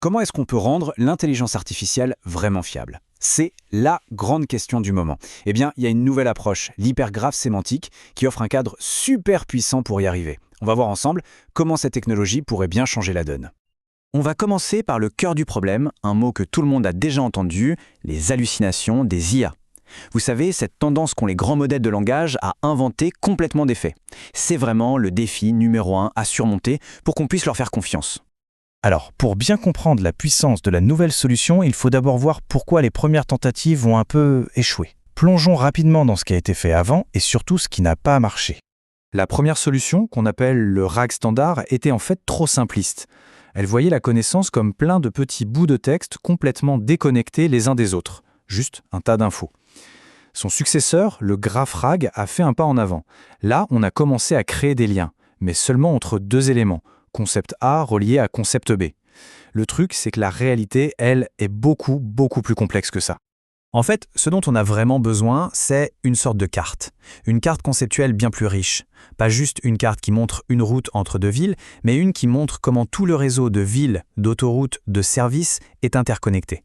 Comment est-ce qu'on peut rendre l'intelligence artificielle vraiment fiable? C'est la grande question du moment. Eh bien, il y a une nouvelle approche, l'hypergraphe sémantique, qui offre un cadre super puissant pour y arriver. On va voir ensemble comment cette technologie pourrait bien changer la donne. On va commencer par le cœur du problème, un mot que tout le monde a déjà entendu, les hallucinations des IA. Vous savez, cette tendance qu'ont les grands modèles de langage à inventer complètement des faits. C'est vraiment le défi numéro 1 à surmonter pour qu'on puisse leur faire confiance. Alors, pour bien comprendre la puissance de la nouvelle solution, il faut d'abord voir pourquoi les premières tentatives vont un peu échouer. Plongeons rapidement dans ce qui a été fait avant et surtout ce qui n'a pas marché. La première solution, qu'on appelle le RAG standard, était en fait trop simpliste. Elle voyait la connaissance comme plein de petits bouts de texte complètement déconnectés les uns des autres. Juste un tas d'infos. Son successeur, le GraphRag, a fait un pas en avant. Là, on a commencé à créer des liens, mais seulement entre deux éléments. Concept A relié à concept B. Le truc, c'est que la réalité, elle, est beaucoup plus complexe que ça. En fait, ce dont on a vraiment besoin, c'est une sorte de carte. Une carte conceptuelle bien plus riche. Pas juste une carte qui montre une route entre deux villes, mais une qui montre comment tout le réseau de villes, d'autoroutes, de services est interconnecté.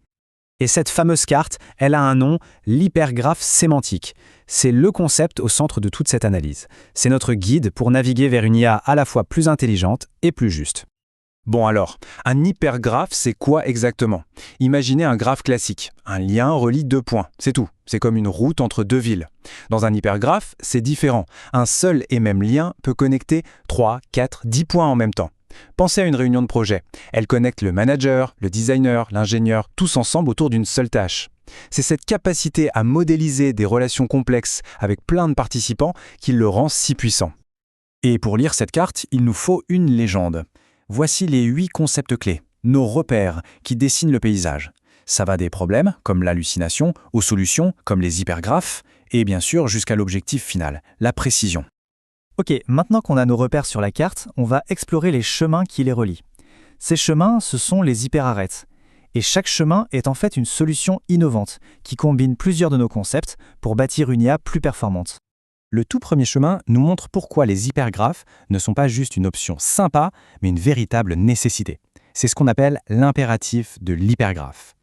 Et cette fameuse carte, elle a un nom, l'hypergraphe sémantique. C'est le concept au centre de toute cette analyse. C'est notre guide pour naviguer vers une IA à la fois plus intelligente et plus juste. Bon alors, un hypergraphe, c'est quoi exactement? Imaginez un graphe classique. Un lien relie deux points, c'est tout. C'est comme une route entre deux villes. Dans un hypergraphe, c'est différent. Un seul et même lien peut connecter 3, 4, 10 points en même temps. Pensez à une réunion de projet. Elle connecte le manager, le designer, l'ingénieur, tous ensemble autour d'une seule tâche. C'est cette capacité à modéliser des relations complexes avec plein de participants qui le rend si puissant. Et pour lire cette carte, il nous faut une légende. Voici les 8 concepts clés, nos repères qui dessinent le paysage. Ça va des problèmes, comme l'hallucination, aux solutions, comme les hypergraphes, et bien sûr jusqu'à l'objectif final, la précision. Ok, maintenant qu'on a nos repères sur la carte, on va explorer les chemins qui les relient. Ces chemins, ce sont les hyperarêtes. Et chaque chemin est en fait une solution innovante qui combine plusieurs de nos concepts pour bâtir une IA plus performante. Le tout premier chemin nous montre pourquoi les hypergraphes ne sont pas juste une option sympa, mais une véritable nécessité. C'est ce qu'on appelle l'impératif de l'hypergraphe.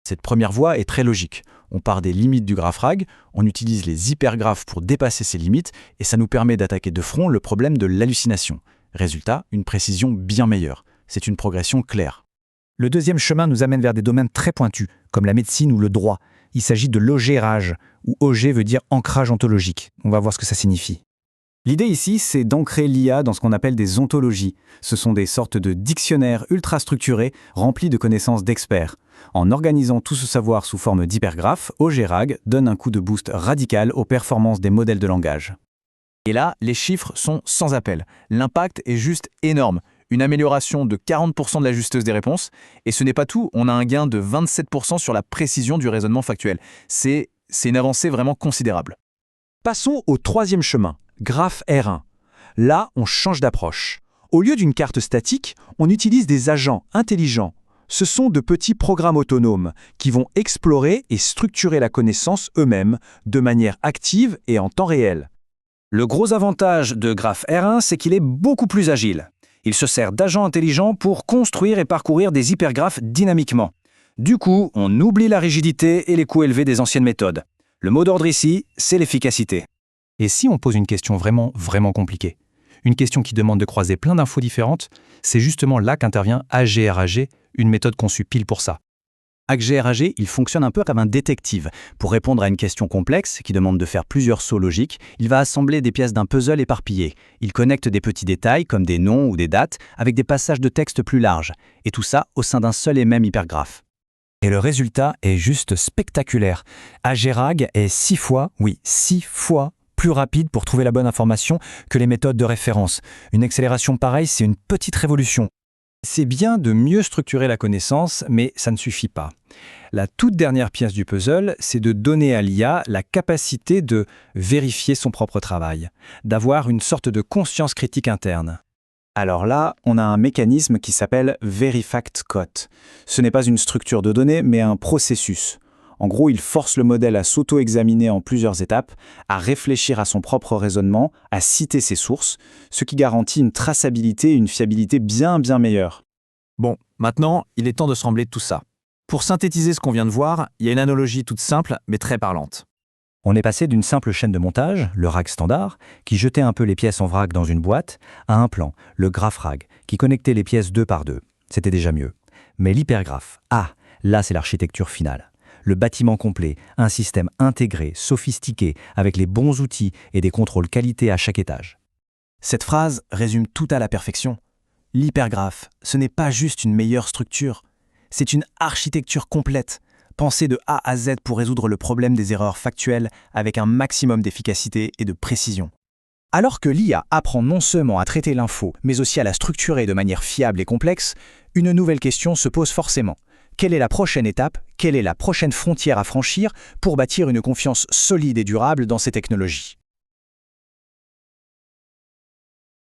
Cette première voie est très logique. On part des limites du GraphRag, on utilise les hypergraphes pour dépasser ces limites, et ça nous permet d'attaquer de front le problème de l'hallucination. Résultat, une précision bien meilleure. C'est une progression claire. Le deuxième chemin nous amène vers des domaines très pointus, comme la médecine ou le droit. Il s'agit de l'ogérage, où OG veut dire ancrage ontologique. On va voir ce que ça signifie. L'idée ici, c'est d'ancrer l'IA dans ce qu'on appelle des ontologies. Ce sont des sortes de dictionnaires ultra structurés, remplis de connaissances d'experts. En organisant tout ce savoir sous forme d'hypergraphes, OGRAG donne un coup de boost radical aux performances des modèles de langage. Et là, les chiffres sont sans appel. L'impact est juste énorme. Une amélioration de 40% de la justeuse des réponses. Et ce n'est pas tout, on a un gain de 27% sur la précision du raisonnement factuel. C'est une avancée vraiment considérable. Passons au troisième chemin, graphe R1. Là, on change d'approche. Au lieu d'une carte statique, on utilise des agents intelligents. Ce sont de petits programmes autonomes qui vont explorer et structurer la connaissance eux-mêmes de manière active et en temps réel. Le gros avantage de graphe R1, c'est qu'il est beaucoup plus agile. Il se sert d'agents intelligents pour construire et parcourir des hypergraphes dynamiquement. Du coup, on oublie la rigidité et les coûts élevés des anciennes méthodes. Le mot d'ordre ici, c'est l'efficacité. Et si on pose une question vraiment compliquée? Une question qui demande de croiser plein d'infos différentes, c'est justement là qu'intervient AGRAG, une méthode conçue pile pour ça. AGRAG, il fonctionne un peu comme un détective. Pour répondre à une question complexe, qui demande de faire plusieurs sauts logiques, il va assembler des pièces d'un puzzle éparpillé. Il connecte des petits détails, comme des noms ou des dates, avec des passages de texte plus larges. Et tout ça au sein d'un seul et même hypergraphe. Et le résultat est juste spectaculaire. AGRAG est 6 fois plus rapide pour trouver la bonne information que les méthodes de référence. Une accélération pareille, c'est une petite révolution. C'est bien de mieux structurer la connaissance, mais ça ne suffit pas. La toute dernière pièce du puzzle, c'est de donner à l'IA la capacité de vérifier son propre travail, d'avoir une sorte de conscience critique interne. Alors là, on a un mécanisme qui s'appelle VeriFactCoT. Ce n'est pas une structure de données, mais un processus. En gros, il force le modèle à s'auto-examiner en plusieurs étapes, à réfléchir à son propre raisonnement, à citer ses sources, ce qui garantit une traçabilité et une fiabilité bien meilleures. Bon, maintenant, il est temps de se rembler de tout ça. Pour synthétiser ce qu'on vient de voir, il y a une analogie toute simple mais très parlante. On est passé d'une simple chaîne de montage, le RAG standard, qui jetait un peu les pièces en vrac dans une boîte, à un plan, le GraphRAG, qui connectait les pièces deux par deux. C'était déjà mieux. Mais l'hypergraphe, là c'est l'architecture finale. Le bâtiment complet, un système intégré, sophistiqué, avec les bons outils et des contrôles qualité à chaque étage. Cette phrase résume tout à la perfection. L'hypergraphe, ce n'est pas juste une meilleure structure, c'est une architecture complète, pensée de A à Z pour résoudre le problème des erreurs factuelles avec un maximum d'efficacité et de précision. Alors que l'IA apprend non seulement à traiter l'info, mais aussi à la structurer de manière fiable et complexe, une nouvelle question se pose forcément. Quelle est la prochaine étape? Quelle est la prochaine frontière à franchir pour bâtir une confiance solide et durable dans ces technologies?